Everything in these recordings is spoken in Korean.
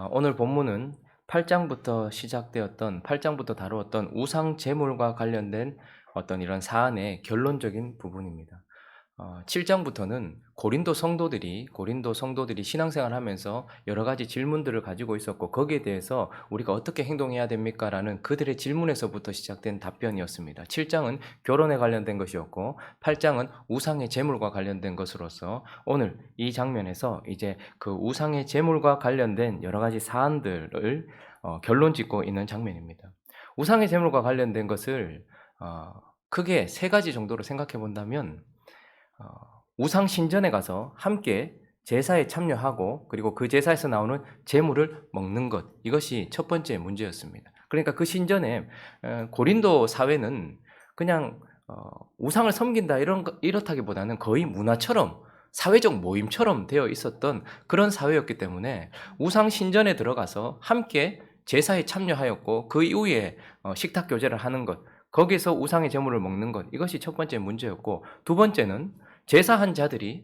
오늘 본문은 8장부터 시작되었던 8장부터 다루었던 우상 제물과 관련된 어떤 이런 사안의 결론적인 부분입니다. 7장부터는 고린도 성도들이 신앙생활하면서 여러 가지 질문들을 가지고 있었고 거기에 대해서 우리가 어떻게 행동해야 됩니까? 라는 그들의 질문에서부터 시작된 답변이었습니다. 7장은 결혼에 관련된 것이었고 8장은 우상의 제물과 관련된 것으로서 오늘 이 장면에서 이제 그 우상의 제물과 관련된 여러 가지 사안들을 결론 짓고 있는 장면입니다. 우상의 제물과 관련된 것을 크게 세 가지 정도로 생각해 본다면 우상 신전에 가서 함께 제사에 참여하고 그리고 그 제사에서 나오는 제물을 먹는 것, 이것이 첫 번째 문제였습니다. 그러니까 그 신전에 고린도 사회는 그냥 우상을 섬긴다 이렇다기보다는 거의 문화처럼 사회적 모임처럼 되어 있었던 그런 사회였기 때문에 우상 신전에 들어가서 함께 제사에 참여하였고 그 이후에 식탁 교제를 하는 것, 거기서 우상의 제물을 먹는 것, 이것이 첫 번째 문제였고, 두 번째는 제사한 자들이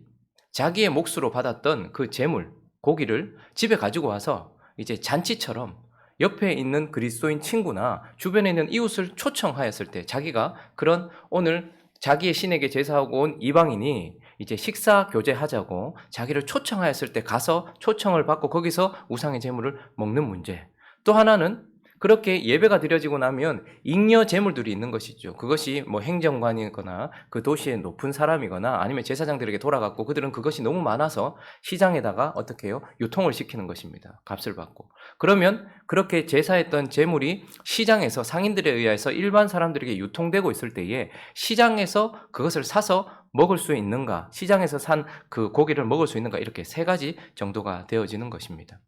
자기의 몫으로 받았던 그 제물, 고기를 집에 가지고 와서 이제 잔치처럼 옆에 있는 그리스도인 친구나 주변에 있는 이웃을 초청하였을 때, 자기가 그런 오늘 자기의 신에게 제사하고 온 이방인이 이제 식사 교제하자고 자기를 초청하였을 때 가서 초청을 받고 거기서 우상의 제물을 먹는 문제. 또 하나는 그렇게 예배가 드려지고 나면 잉여 제물들이 있는 것이죠. 그것이 뭐 행정관이거나 그 도시의 높은 사람이거나 아니면 제사장들에게 돌아갔고 그들은 그것이 너무 많아서 시장에다가 어떻게 해요? 유통을 시키는 것입니다. 값을 받고. 그러면 그렇게 제사했던 제물이 시장에서 상인들에 의해서 일반 사람들에게 유통되고 있을 때에 시장에서 그것을 사서 먹을 수 있는가? 시장에서 산 그 고기를 먹을 수 있는가? 이렇게 세 가지 정도가 되어지는 것입니다.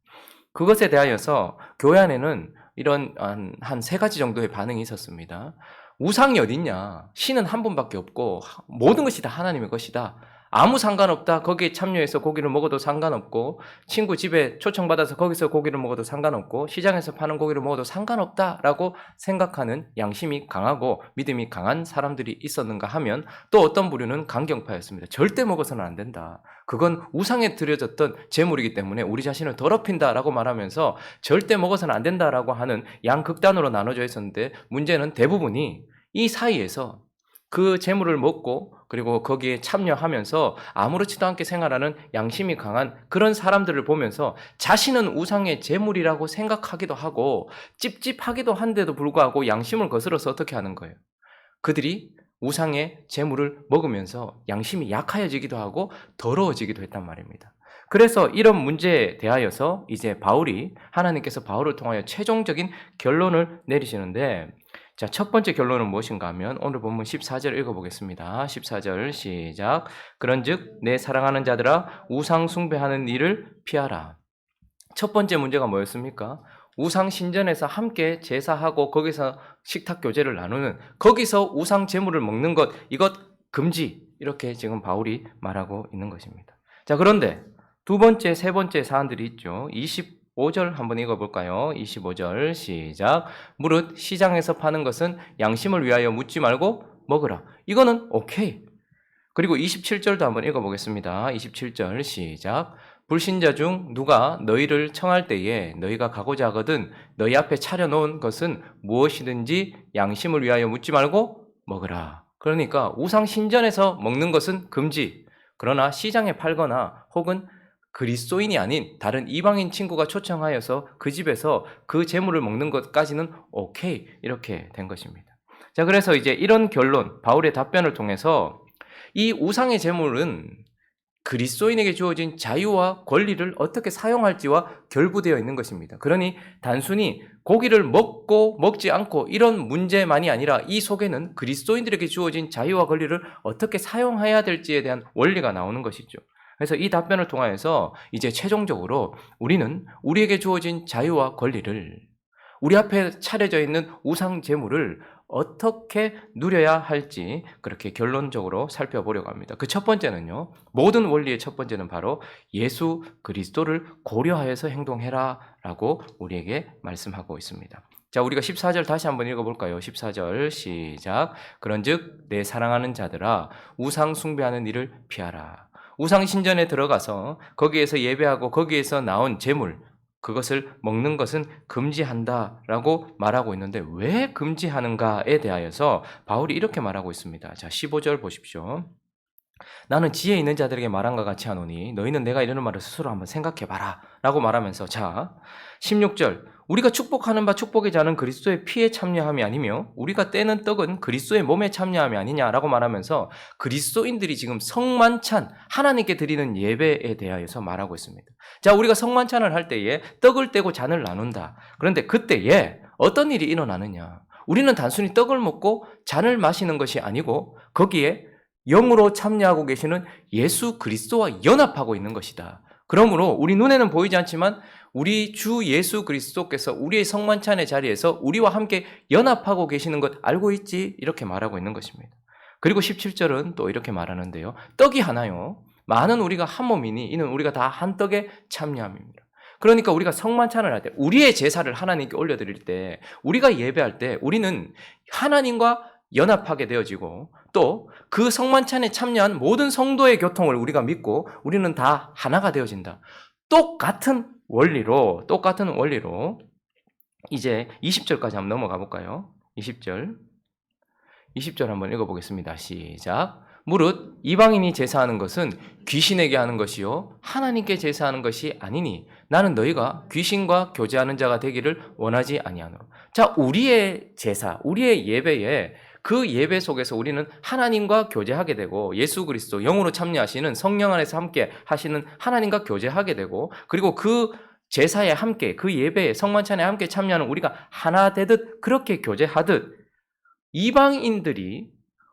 그것에 대하여서 교회 안에는 이런 한 세 가지 정도의 반응이 있었습니다. 우상이 어딨냐? 신은 한 분밖에 없고 모든 것이 다 하나님의 것이다. 아무 상관없다. 거기에 참여해서 고기를 먹어도 상관없고 친구 집에 초청받아서 거기서 고기를 먹어도 상관없고 시장에서 파는 고기를 먹어도 상관없다라고 생각하는 양심이 강하고 믿음이 강한 사람들이 있었는가 하면 또 어떤 부류는 강경파였습니다. 절대 먹어서는 안 된다. 그건 우상에 드려졌던 제물이기 때문에 우리 자신을 더럽힌다라고 말하면서 절대 먹어서는 안 된다라고 하는 양극단으로 나눠져 있었는데 문제는 대부분이 이 사이에서 그 제물을 먹고 그리고 거기에 참여하면서 아무렇지도 않게 생활하는 양심이 강한 그런 사람들을 보면서 자신은 우상의 제물이라고 생각하기도 하고 찝찝하기도 한데도 불구하고 양심을 거스러서 어떻게 하는 거예요? 그들이 우상의 제물을 먹으면서 양심이 약해지기도 하고 더러워지기도 했단 말입니다. 그래서 이런 문제에 대하여서 이제 하나님께서 바울을 통하여 최종적인 결론을 내리시는데, 자, 첫 번째 결론은 무엇인가 하면 오늘 본문 14절 읽어보겠습니다. 14절 시작. 그런즉 내 사랑하는 자들아 우상 숭배하는 일을 피하라. 첫 번째 문제가 뭐였습니까? 우상 신전에서 함께 제사하고 거기서 식탁 교제를 나누는, 거기서 우상 제물을 먹는 것, 이것 금지, 이렇게 지금 바울이 말하고 있는 것입니다. 자, 그런데 두 번째, 세 번째 사안들이 있죠. 25절 한번 읽어볼까요? 25절 시작. 무릇 시장에서 파는 것은 양심을 위하여 묻지 말고 먹으라. 이거는 오케이. 그리고 27절도 한번 읽어보겠습니다. 27절 시작. 불신자 중 누가 너희를 청할 때에 너희가 가고자 하거든 너희 앞에 차려놓은 것은 무엇이든지 양심을 위하여 묻지 말고 먹으라. 그러니까 우상 신전에서 먹는 것은 금지. 그러나 시장에 팔거나 혹은 그리스도인이 아닌 다른 이방인 친구가 초청하여서 그 집에서 그 재물을 먹는 것까지는 오케이, 이렇게 된 것입니다. 자, 그래서 이제 이런 결론, 바울의 답변을 통해서 이 우상의 제물은 그리스도인에게 주어진 자유와 권리를 어떻게 사용할지와 결부되어 있는 것입니다. 그러니 단순히 고기를 먹고 먹지 않고 이런 문제만이 아니라 이 속에는 그리스도인들에게 주어진 자유와 권리를 어떻게 사용해야 될지에 대한 원리가 나오는 것이죠. 그래서 이 답변을 통하여서 이제 최종적으로 우리는 우리에게 주어진 자유와 권리를, 우리 앞에 차려져 있는 우상 제물을 어떻게 누려야 할지 그렇게 결론적으로 살펴보려고 합니다. 그 첫 번째는요, 모든 원리의 첫 번째는 바로 예수 그리스도를 고려하여서 행동해라 라고 우리에게 말씀하고 있습니다. 자, 우리가 14절 다시 한번 읽어볼까요? 14절 시작. 그런즉 내 사랑하는 자들아 우상 숭배하는 일을 피하라. 우상 신전에 들어가서 거기에서 예배하고 거기에서 나온 제물, 그것을 먹는 것은 금지한다라고 말하고 있는데 왜 금지하는가에 대하여서 바울이 이렇게 말하고 있습니다. 자, 15절 보십시오. 나는 지혜 있는 자들에게 말한 것 같이 하노니 너희는 내가 이르는 말을 스스로 한번 생각해봐라 라고 말하면서, 자 16절, 우리가 축복하는 바 축복의 자는 그리스도의 피에 참여함이 아니며 우리가 떼는 떡은 그리스도의 몸에 참여함이 아니냐라고 말하면서 그리스도인들이 지금 성만찬, 하나님께 드리는 예배에 대하여서 말하고 있습니다. 자, 우리가 성만찬을 할 때에 떡을 떼고 잔을 나눈다. 그런데 그때에 어떤 일이 일어나느냐, 우리는 단순히 떡을 먹고 잔을 마시는 것이 아니고 거기에 영으로 참여하고 계시는 예수 그리스도와 연합하고 있는 것이다. 그러므로 우리 눈에는 보이지 않지만 우리 주 예수 그리스도께서 우리의 성만찬의 자리에서 우리와 함께 연합하고 계시는 것 알고 있지? 이렇게 말하고 있는 것입니다. 그리고 17절은 또 이렇게 말하는데요. 떡이 하나요. 많은 우리가 한 몸이니 이는 우리가 다 한 떡에 참여함입니다. 그러니까 우리가 성만찬을 할 때, 우리의 제사를 하나님께 올려드릴 때, 우리가 예배할 때 우리는 하나님과 연합하게 되어지고 또 그 성만찬에 참여한 모든 성도의 교통을 우리가 믿고 우리는 다 하나가 되어진다. 똑같은 원리로 이제 20절까지 한번 넘어가 볼까요? 20절 한번 읽어보겠습니다. 시작. 무릇 이방인이 제사하는 것은 귀신에게 하는 것이요 하나님께 제사하는 것이 아니니 나는 너희가 귀신과 교제하는 자가 되기를 원하지 아니하노라. 자, 우리의 제사, 우리의 예배에, 그 예배 속에서 우리는 하나님과 교제하게 되고 예수 그리스도 영으로 참여하시는 성령 안에서 함께 하시는 하나님과 교제하게 되고, 그리고 그 제사에 함께, 그 예배에, 성만찬에 함께 참여하는 우리가 하나 되듯 그렇게 교제하듯 이방인들이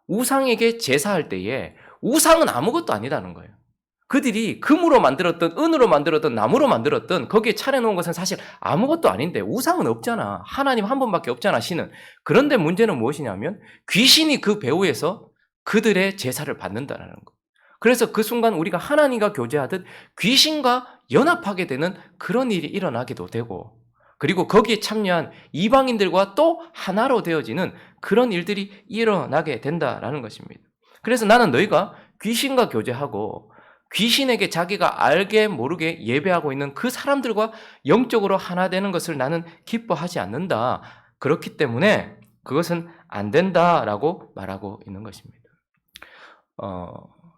우상에게 제사할 때에 우상은 아무것도 아니라는 거예요. 그들이 금으로 만들었던, 은으로 만들었던, 나무로 만들었던 거기에 차려놓은 것은 사실 아무것도 아닌데 우상은 없잖아. 하나님 한 분밖에 없잖아, 신은. 그런데 문제는 무엇이냐면 귀신이 그 배후에서 그들의 제사를 받는다는 거. 그래서 그 순간 우리가 하나님과 교제하듯 귀신과 연합하게 되는 그런 일이 일어나기도 되고, 그리고 거기에 참여한 이방인들과 또 하나로 되어지는 그런 일들이 일어나게 된다라는 것입니다. 그래서 나는 너희가 귀신과 교제하고 귀신에게 자기가 알게 모르게 예배하고 있는 그 사람들과 영적으로 하나 되는 것을 나는 기뻐하지 않는다. 그렇기 때문에 그것은 안 된다라고 말하고 있는 것입니다.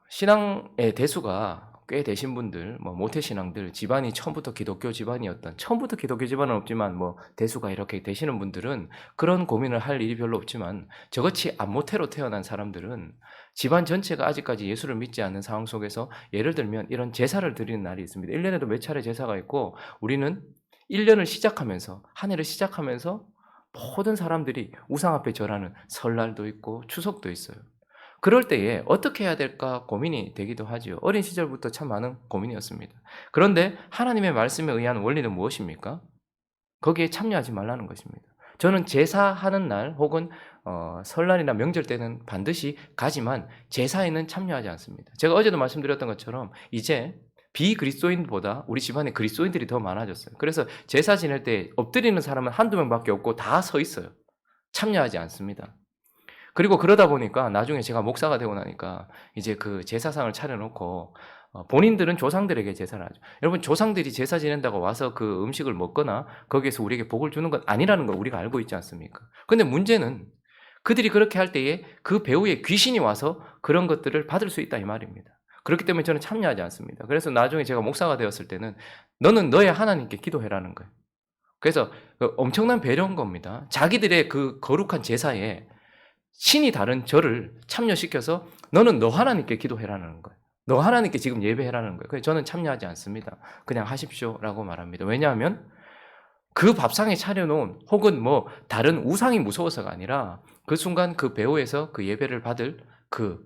신앙의 대수가 꽤 되신 분들, 모태신앙들, 집안이 처음부터 기독교 집안이었던, 처음부터 기독교 집안은 없지만 대수가 이렇게 되시는 분들은 그런 고민을 할 일이 별로 없지만, 저같이 안모태로 태어난 사람들은 집안 전체가 아직까지 예수를 믿지 않는 상황 속에서 예를 들면 이런 제사를 드리는 날이 있습니다. 1년에도 몇 차례 제사가 있고, 우리는 1년을 시작하면서, 한 해를 시작하면서 모든 사람들이 우상 앞에 절하는 설날도 있고 추석도 있어요. 그럴 때에 어떻게 해야 될까 고민이 되기도 하죠. 어린 시절부터 참 많은 고민이었습니다. 그런데 하나님의 말씀에 의한 원리는 무엇입니까? 거기에 참여하지 말라는 것입니다. 저는 제사하는 날 혹은 설날이나 명절 때는 반드시 가지만 제사에는 참여하지 않습니다. 제가 어제도 말씀드렸던 것처럼 이제 비그리스도인보다 우리 집안에 그리스도인들이 더 많아졌어요. 그래서 제사 지낼 때 엎드리는 사람은 한두 명밖에 없고 다 서 있어요. 참여하지 않습니다. 그리고 그러다 보니까 나중에 제가 목사가 되고 나니까 이제 그 제사상을 차려놓고 본인들은 조상들에게 제사를 하죠. 여러분, 조상들이 제사 지낸다고 와서 그 음식을 먹거나 거기에서 우리에게 복을 주는 건 아니라는 걸 우리가 알고 있지 않습니까? 근데 문제는 그들이 그렇게 할 때에 그 배후에 귀신이 와서 그런 것들을 받을 수 있다 이 말입니다. 그렇기 때문에 저는 참여하지 않습니다. 그래서 나중에 제가 목사가 되었을 때는 너는 너의 하나님께 기도해라는 거예요. 그래서 엄청난 배려인 겁니다. 자기들의 그 거룩한 제사에 신이 다른 저를 참여시켜서 너는 너 하나님께 기도해라는 거예요. 너 하나님께 지금 예배해라는 거예요. 그래서 저는 참여하지 않습니다. 그냥 하십시오라고 말합니다. 왜냐하면 그 밥상에 차려놓은 혹은 다른 우상이 무서워서가 아니라 그 순간 그 배후에서 그 예배를 받을 그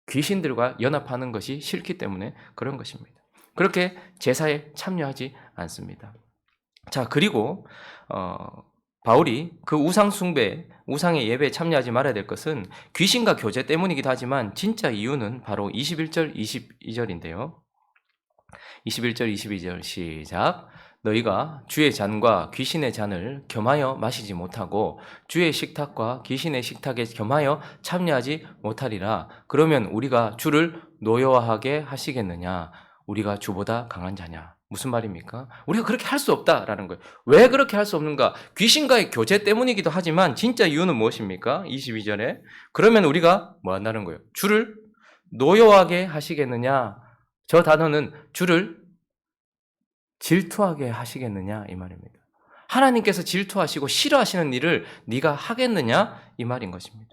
귀신들과 연합하는 것이 싫기 때문에 그런 것입니다. 그렇게 제사에 참여하지 않습니다. 자, 그리고 바울이 그 우상 숭배, 우상의 예배에 참여하지 말아야 될 것은 귀신과 교제 때문이기도 하지만 진짜 이유는 바로 21절, 22절인데요. 21절, 22절 시작. 너희가 주의 잔과 귀신의 잔을 겸하여 마시지 못하고 주의 식탁과 귀신의 식탁에 겸하여 참여하지 못하리라. 그러면 우리가 주를 노여워하게 하시겠느냐? 우리가 주보다 강한 자냐? 무슨 말입니까? 우리가 그렇게 할 수 없다라는 거예요. 왜 그렇게 할 수 없는가? 귀신과의 교제 때문이기도 하지만 진짜 이유는 무엇입니까? 22절에 그러면 우리가 뭐 한다는 거예요? 주를 노여워하게 하시겠느냐? 저 단어는 주를 질투하게 하시겠느냐 이 말입니다. 하나님께서 질투하시고 싫어하시는 일을 네가 하겠느냐 이 말인 것입니다.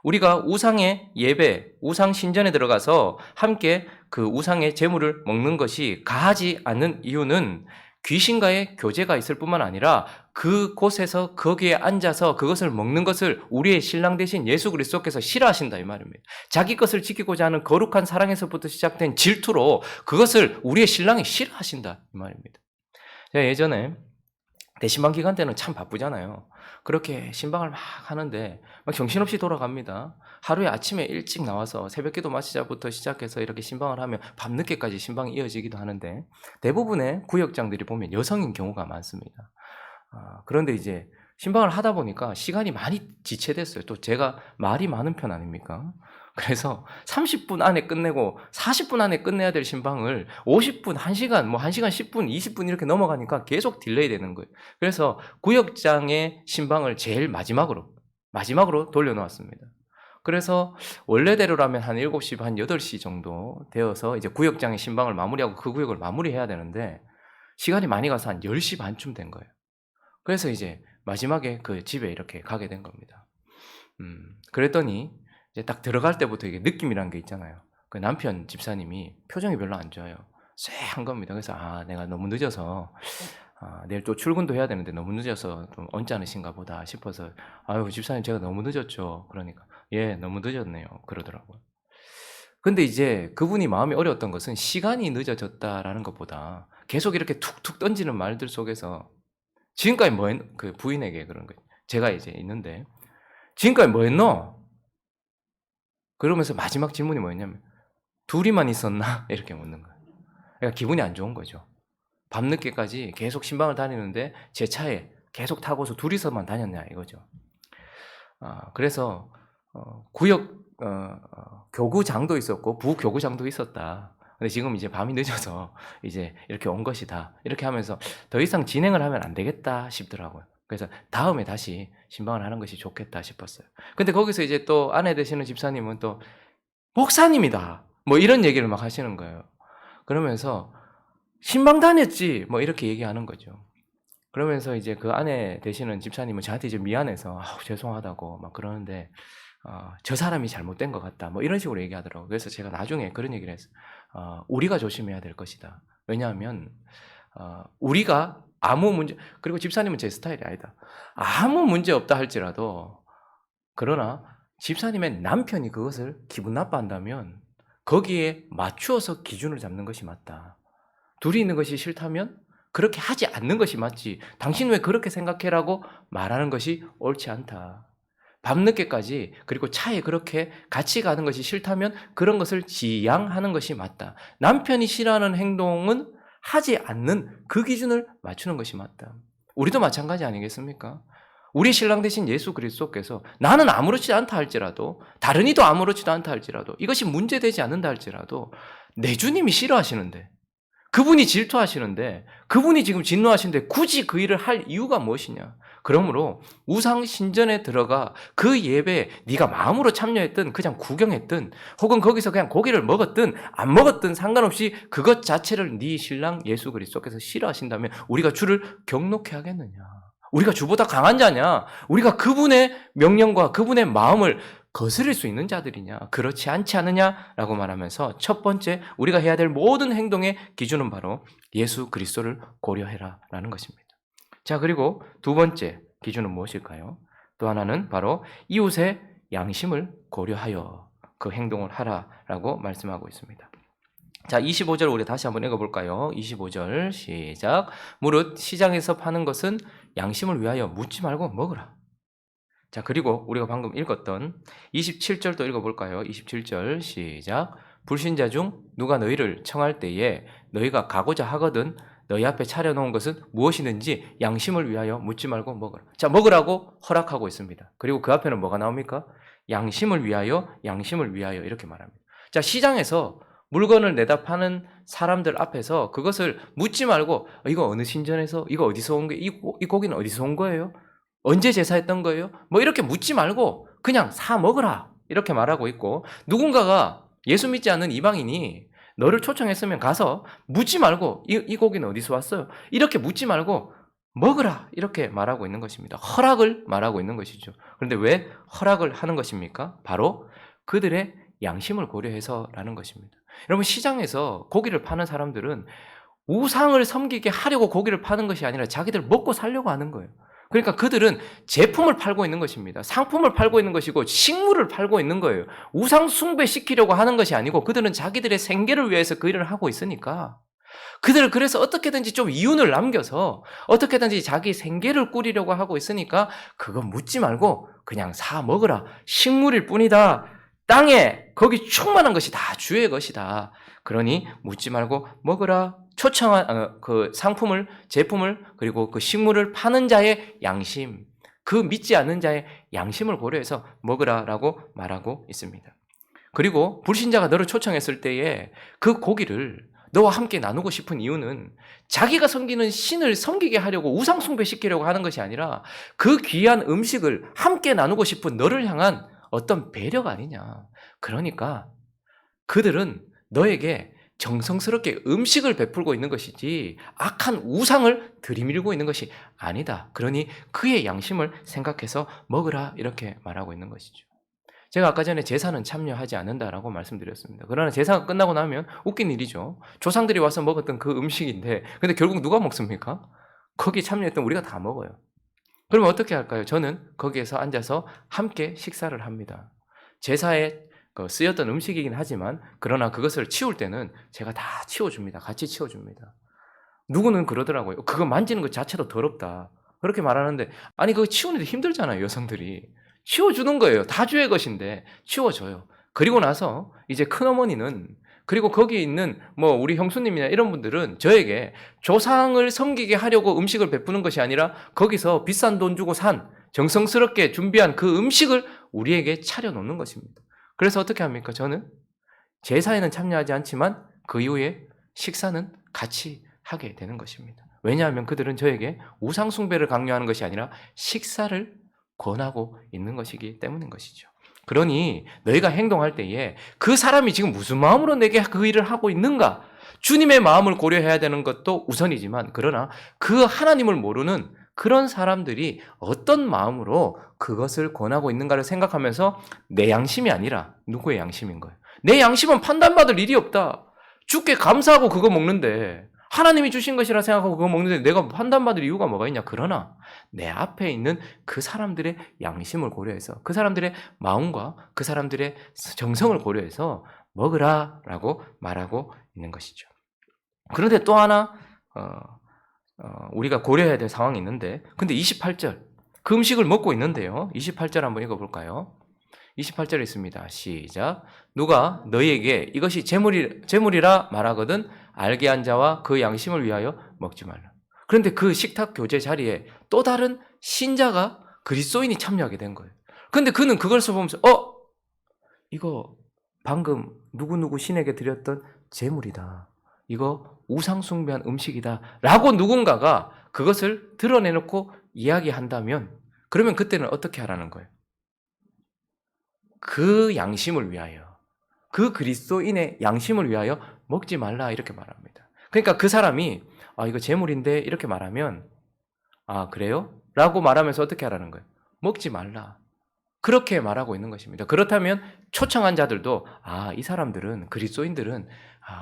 우리가 우상의 예배, 우상 신전에 들어가서 함께 그 우상의 제물을 먹는 것이 가하지 않는 이유는 귀신과의 교제가 있을 뿐만 아니라 그곳에서 거기에 앉아서 그것을 먹는 것을 우리의 신랑 되신 예수 그리스도께서 싫어하신다 이 말입니다. 자기 것을 지키고자 하는 거룩한 사랑에서부터 시작된 질투로 그것을 우리의 신랑이 싫어하신다 이 말입니다. 제가 예전에 대신방 기간 때는 참 바쁘잖아요. 그렇게 신방을 막 하는데 막 정신없이 돌아갑니다. 하루에 아침에 일찍 나와서 새벽기도 마치자부터 시작해서 이렇게 신방을 하면 밤늦게까지 신방이 이어지기도 하는데 대부분의 구역장들이 보면 여성인 경우가 많습니다. 그런데 이제 신방을 하다 보니까 시간이 많이 지체됐어요. 또 제가 말이 많은 편 아닙니까? 그래서 30분 안에 끝내고 40분 안에 끝내야 될 신방을 50분, 1시간, 뭐 1시간 10분, 20분 이렇게 넘어가니까 계속 딜레이 되는 거예요. 그래서 구역장의 신방을 제일 마지막으로 돌려놓았습니다. 그래서 원래대로라면 한 7시 반, 8시 정도 되어서 이제 구역장의 신방을 마무리하고 그 구역을 마무리해야 되는데 시간이 많이 가서 한 10시 반쯤 된 거예요. 그래서 이제 마지막에 그 집에 이렇게 가게 된 겁니다. 그랬더니 이제 딱 들어갈 때부터 이게 느낌이란 게 있잖아요. 그 남편 집사님이 표정이 별로 안 좋아요. 쎄한 겁니다. 그래서 내가 너무 늦어서 내일 또 출근도 해야 되는데 너무 늦어서 좀 언짢으신가 보다 싶어서 아유 집사님 제가 너무 늦었죠. 그러니까 예 너무 늦었네요. 그러더라고요. 근데 이제 그분이 마음이 어려웠던 것은 시간이 늦어졌다라는 것보다 계속 이렇게 툭툭 던지는 말들 속에서 지금까지 뭐 했노? 그 부인에게 그런 거예요. 제가 이제 있는데 지금까지 뭐 했노? 그러면서 마지막 질문이 뭐였냐면 둘이만 있었나? 이렇게 묻는 거예요. 그러니까 기분이 안 좋은 거죠. 밤늦게까지 계속 신방을 다니는데 제 차에 계속 타고서 둘이서만 다녔냐 이거죠. 그래서 구역 교구장도 있었고 부교구장도 있었다. 근데 지금 이제 밤이 늦어서 이제 이렇게 온 것이다. 이렇게 하면서 더 이상 진행을 하면 안 되겠다 싶더라고요. 그래서 다음에 다시 신방을 하는 것이 좋겠다 싶었어요. 근데 거기서 이제 또 아내 되시는 집사님은 또 목사님이다. 뭐 이런 얘기를 막 하시는 거예요. 그러면서 신방 다녔지. 뭐 이렇게 얘기하는 거죠. 그러면서 이제 그 아내 되시는 집사님은 저한테 이제 미안해서 죄송하다고 막 그러는데 저 사람이 잘못된 것 같다. 뭐 이런 식으로 얘기하더라고요. 그래서 제가 나중에 그런 얘기를 했어요. 우리가 조심해야 될 것이다. 왜냐하면 우리가 아무 문제 그리고 집사님은 제 스타일이 아니다. 아무 문제 없다 할지라도 그러나 집사님의 남편이 그것을 기분 나빠한다면 거기에 맞추어서 기준을 잡는 것이 맞다. 둘이 있는 것이 싫다면 그렇게 하지 않는 것이 맞지. 당신 왜 그렇게 생각해라고 말하는 것이 옳지 않다. 밤늦게까지 그리고 차에 그렇게 같이 가는 것이 싫다면 그런 것을 지양하는 것이 맞다. 남편이 싫어하는 행동은 하지 않는 그 기준을 맞추는 것이 맞다. 우리도 마찬가지 아니겠습니까? 우리 신랑 되신 예수 그리스도께서 나는 아무렇지 않다 할지라도 다른 이도 아무렇지도 않다 할지라도 이것이 문제되지 않는다 할지라도 내 주님이 싫어하시는데 그분이 질투하시는데 그분이 지금 진노하시는데 굳이 그 일을 할 이유가 무엇이냐? 그러므로 우상 신전에 들어가 그 예배에 네가 마음으로 참여했든 그냥 구경했든 혹은 거기서 그냥 고기를 먹었든 안 먹었든 상관없이 그것 자체를 네 신랑 예수 그리스도께서 싫어하신다면 우리가 주를 경록해 하겠느냐? 우리가 주보다 강한 자냐? 우리가 그분의 명령과 그분의 마음을 거스릴 수 있는 자들이냐? 그렇지 않지 않느냐라고 말하면서 첫 번째 우리가 해야 될 모든 행동의 기준은 바로 예수 그리스도를 고려해라라는 것입니다. 자, 그리고 두 번째 기준은 무엇일까요? 또 하나는 바로 이웃의 양심을 고려하여 그 행동을 하라라고 말씀하고 있습니다. 자, 25절 우리 다시 한번 읽어볼까요? 25절 시작. 무릇 시장에서 파는 것은 양심을 위하여 묻지 말고 먹으라. 자, 그리고 우리가 방금 읽었던 27절도 읽어볼까요? 27절 시작. 불신자 중 누가 너희를 청할 때에 너희가 가고자 하거든 너희 앞에 차려놓은 것은 무엇이든지 양심을 위하여 묻지 말고 먹으라. 자, 먹으라고 허락하고 있습니다. 그리고 그 앞에는 뭐가 나옵니까? 양심을 위하여 이렇게 말합니다. 자, 시장에서 물건을 내다 파는 사람들 앞에서 그것을 묻지 말고 이거 어느 신전에서 이거 어디서 온 거예요? 이 고기는 어디서 온 거예요? 언제 제사했던 거예요? 뭐 이렇게 묻지 말고 그냥 사 먹으라 이렇게 말하고 있고, 누군가가 예수 믿지 않는 이방인이 너를 초청했으면 가서 묻지 말고 이 고기는 어디서 왔어요? 이렇게 묻지 말고 먹으라 이렇게 말하고 있는 것입니다. 허락을 말하고 있는 것이죠. 그런데 왜 허락을 하는 것입니까? 바로 그들의 양심을 고려해서라는 것입니다. 여러분, 시장에서 고기를 파는 사람들은 우상을 섬기게 하려고 고기를 파는 것이 아니라 자기들 먹고 살려고 하는 거예요. 그러니까 그들은 제품을 팔고 있는 것입니다. 상품을 팔고 있는 것이고 식물을 팔고 있는 거예요. 우상 숭배시키려고 하는 것이 아니고 그들은 자기들의 생계를 위해서 그 일을 하고 있으니까, 그들을 그래서 어떻게든지 좀 이윤을 남겨서 어떻게든지 자기 생계를 꾸리려고 하고 있으니까 그거 묻지 말고 그냥 사 먹으라. 식물일 뿐이다. 땅에 거기 충만한 것이 다 주의 것이다. 그러니 묻지 말고 먹으라. 초청한 그 상품을, 제품을, 그리고 그 식물을 파는 자의 양심, 그 믿지 않는 자의 양심을 고려해서 먹으라라고 말하고 있습니다. 그리고 불신자가 너를 초청했을 때에 그 고기를 너와 함께 나누고 싶은 이유는 자기가 섬기는 신을 섬기게 하려고 우상 숭배시키려고 하는 것이 아니라 그 귀한 음식을 함께 나누고 싶은 너를 향한 어떤 배려가 아니냐. 그러니까 그들은 너에게 정성스럽게 음식을 베풀고 있는 것이지 악한 우상을 들이밀고 있는 것이 아니다. 그러니 그의 양심을 생각해서 먹으라 이렇게 말하고 있는 것이죠. 제가 아까 전에 제사는 참여하지 않는다라고 말씀드렸습니다. 그러나 제사가 끝나고 나면 웃긴 일이죠. 조상들이 와서 먹었던 그 음식인데 근데 결국 누가 먹습니까? 거기 참여했던 우리가 다 먹어요. 그러면 어떻게 할까요? 저는 거기에서 앉아서 함께 식사를 합니다. 제사에 쓰였던 음식이긴 하지만 그러나 그것을 치울 때는 제가 다 치워줍니다. 같이 치워줍니다. 누구는 그러더라고요. 그거 만지는 것 자체도 더럽다. 그렇게 말하는데 아니 그거 치우는데 힘들잖아요. 여성들이. 치워주는 거예요. 다 주의 것인데 치워줘요. 그리고 나서 이제 큰어머니는, 그리고 거기 있는 뭐 우리 형수님이나 이런 분들은 저에게 조상을 섬기게 하려고 음식을 베푸는 것이 아니라 거기서 비싼 돈 주고 산 정성스럽게 준비한 그 음식을 우리에게 차려놓는 것입니다. 그래서 어떻게 합니까? 저는 제사에는 참여하지 않지만 그 이후에 식사는 같이 하게 되는 것입니다. 왜냐하면 그들은 저에게 우상 숭배를 강요하는 것이 아니라 식사를 권하고 있는 것이기 때문인 것이죠. 그러니 너희가 행동할 때에 그 사람이 지금 무슨 마음으로 내게 그 일을 하고 있는가? 주님의 마음을 고려해야 되는 것도 우선이지만, 그러나 그 하나님을 모르는 그런 사람들이 어떤 마음으로 그것을 권하고 있는가를 생각하면서 내 양심이 아니라 누구의 양심인 거예요. 내 양심은 판단받을 일이 없다. 주께 감사하고 그거 먹는데, 하나님이 주신 것이라 생각하고 그거 먹는데 내가 판단받을 이유가 뭐가 있냐. 그러나 내 앞에 있는 그 사람들의 양심을 고려해서, 그 사람들의 마음과 그 사람들의 정성을 고려해서 먹으라 라고 말하고 있는 것이죠. 그런데 또 하나 우리가 고려해야 될 상황이 있는데, 근데 28절 그 음식을 먹고 있는데요. 28절 한번 읽어볼까요? 28절에 있습니다. 시작. 누가 너희에게 이것이 제물이라 말하거든 알게 한 자와 그 양심을 위하여 먹지 말라. 그런데 그 식탁 교제 자리에 또 다른 신자가, 그리스도인이 참여하게 된 거예요. 그런데 그는 그걸 보면서 이거 방금 누구누구 신에게 드렸던 제물이다. 이거 우상 숭배한 음식이다. 라고 누군가가 그것을 드러내놓고 이야기한다면, 그러면 그때는 어떻게 하라는 거예요? 그 양심을 위하여, 그 그리스도인의 양심을 위하여 먹지 말라 이렇게 말합니다. 그러니까 그 사람이 이거 제물인데 이렇게 말하면 그래요? 라고 말하면서 어떻게 하라는 거예요? 먹지 말라. 그렇게 말하고 있는 것입니다. 그렇다면 초청한 자들도 이 사람들은, 그리스도인들은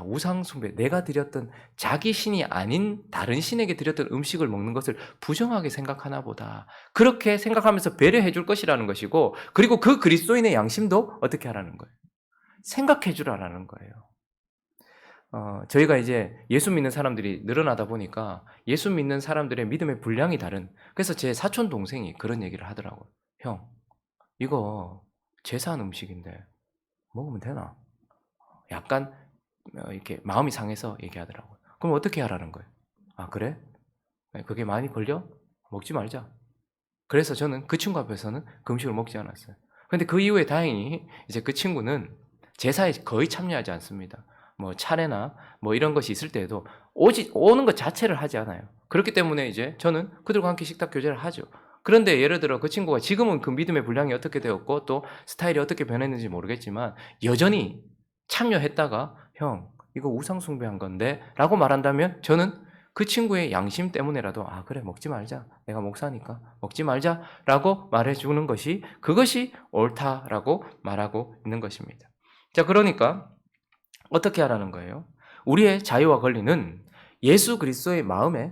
우상 숭배, 내가 드렸던 자기 신이 아닌 다른 신에게 드렸던 음식을 먹는 것을 부정하게 생각하나 보다. 그렇게 생각하면서 배려해 줄 것이라는 것이고, 그리고 그 그리스도인의 양심도 어떻게 하라는 거예요? 생각해 주라는 거예요. 저희가 이제 예수 믿는 사람들이 늘어나다 보니까 예수 믿는 사람들의 믿음의 분량이 다른, 그래서 제 사촌 동생이 그런 얘기를 하더라고요. 형, 이거 제사한 음식인데 먹으면 되나? 약간 이렇게 마음이 상해서 얘기하더라고요. 그럼 어떻게 하라는 거예요? 그래? 그게 많이 걸려? 먹지 말자. 그래서 저는 그 친구 앞에서는 그 음식을 먹지 않았어요. 그런데 그 이후에 다행히 이제 그 친구는 제사에 거의 참여하지 않습니다. 뭐 차례나 뭐 이런 것이 있을 때에도 오는 것 자체를 하지 않아요. 그렇기 때문에 이제 저는 그들과 함께 식탁 교제를 하죠. 그런데 예를 들어 그 친구가 지금은 그 믿음의 분량이 어떻게 되었고 또 스타일이 어떻게 변했는지 모르겠지만 여전히 참여했다가 형 이거 우상 숭배한 건데 라고 말한다면 저는 그 친구의 양심 때문에라도 아 그래 먹지 말자 내가 목사니까 먹지 말자 라고 말해주는 것이 그것이 옳다라고 말하고 있는 것입니다. 자 그러니까 어떻게 하라는 거예요? 우리의 자유와 권리는 예수 그리스도의 마음에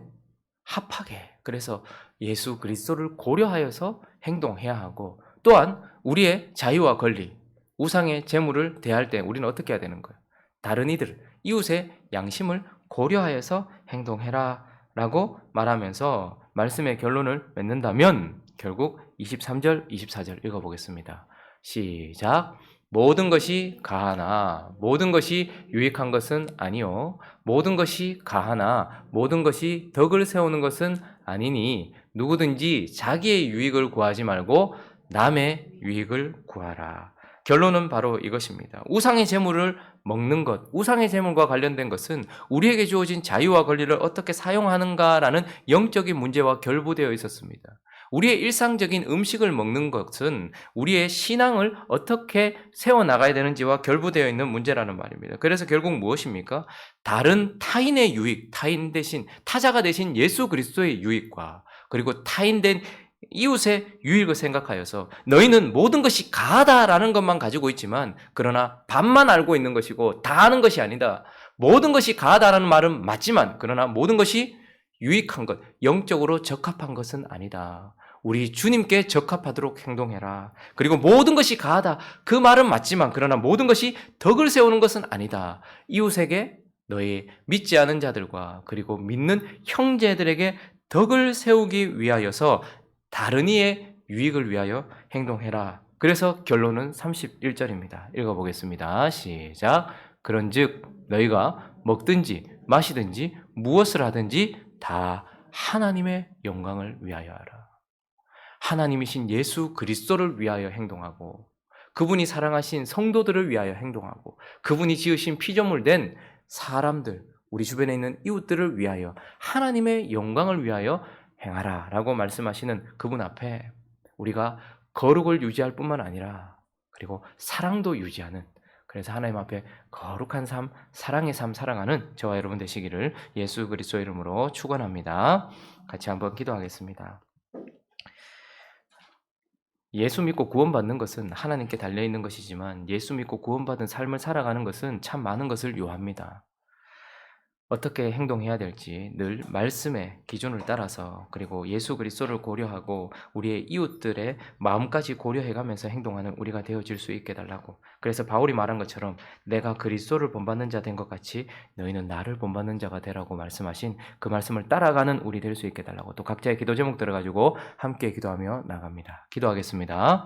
합하게 그래서 예수 그리스도를 고려하여서 행동해야 하고 또한 우리의 자유와 권리 우상의 재물을 대할 때 우리는 어떻게 해야 되는 거예요? 다른 이들 이웃의 양심을 고려하여서 행동해라 라고 말하면서 말씀의 결론을 맺는다면 결국 23절 24절 읽어보겠습니다. 시작. 모든 것이 가하나 모든 것이 유익한 것은 아니요 모든 것이 가하나 모든 것이 덕을 세우는 것은 아니니 누구든지 자기의 유익을 구하지 말고 남의 유익을 구하라. 결론은 바로 이것입니다. 우상의 재물을 먹는 것, 우상의 재물과 관련된 것은 우리에게 주어진 자유와 권리를 어떻게 사용하는가라는 영적인 문제와 결부되어 있었습니다. 우리의 일상적인 음식을 먹는 것은 우리의 신앙을 어떻게 세워나가야 되는지와 결부되어 있는 문제라는 말입니다. 그래서 결국 무엇입니까? 다른 타인의 유익, 타인 대신, 타자가 대신 예수 그리스도의 유익과 그리고 타인된 이웃의 유익을 생각하여서 너희는 모든 것이 가하다라는 것만 가지고 있지만 그러나 반만 알고 있는 것이고 다 아는 것이 아니다. 모든 것이 가하다라는 말은 맞지만 그러나 모든 것이 유익한 것, 영적으로 적합한 것은 아니다. 우리 주님께 적합하도록 행동해라. 그리고 모든 것이 가하다. 그 말은 맞지만 그러나 모든 것이 덕을 세우는 것은 아니다. 이웃에게 너희 믿지 않은 자들과 그리고 믿는 형제들에게 덕을 세우기 위하여서 다른 이의 유익을 위하여 행동해라. 그래서 결론은 31절입니다. 읽어보겠습니다. 시작. 그런즉 너희가 먹든지 마시든지 무엇을 하든지 다 하나님의 영광을 위하여 하라. 하나님이신 예수 그리스도를 위하여 행동하고 그분이 사랑하신 성도들을 위하여 행동하고 그분이 지으신 피조물 된 사람들, 우리 주변에 있는 이웃들을 위하여 하나님의 영광을 위하여 행하라 라고 말씀하시는 그분 앞에 우리가 거룩을 유지할 뿐만 아니라 그리고 사랑도 유지하는 그래서 하나님 앞에 거룩한 삶, 사랑의 삶 살아가는 저와 여러분 되시기를 예수 그리스도 이름으로 축원합니다. 같이 한번 기도하겠습니다. 예수 믿고 구원받는 것은 하나님께 달려있는 것이지만 예수 믿고 구원받은 삶을 살아가는 것은 참 많은 것을 요합니다. 어떻게 행동해야 될지 늘 말씀의 기준을 따라서 그리고 예수 그리스도를 고려하고 우리의 이웃들의 마음까지 고려해가면서 행동하는 우리가 되어질 수 있게 달라고. 그래서 바울이 말한 것처럼 내가 그리스도를 본받는 자 된 것 같이 너희는 나를 본받는 자가 되라고 말씀하신 그 말씀을 따라가는 우리 될 수 있게 달라고. 또 각자의 기도 제목 들어가지고 함께 기도하며 나갑니다. 기도하겠습니다.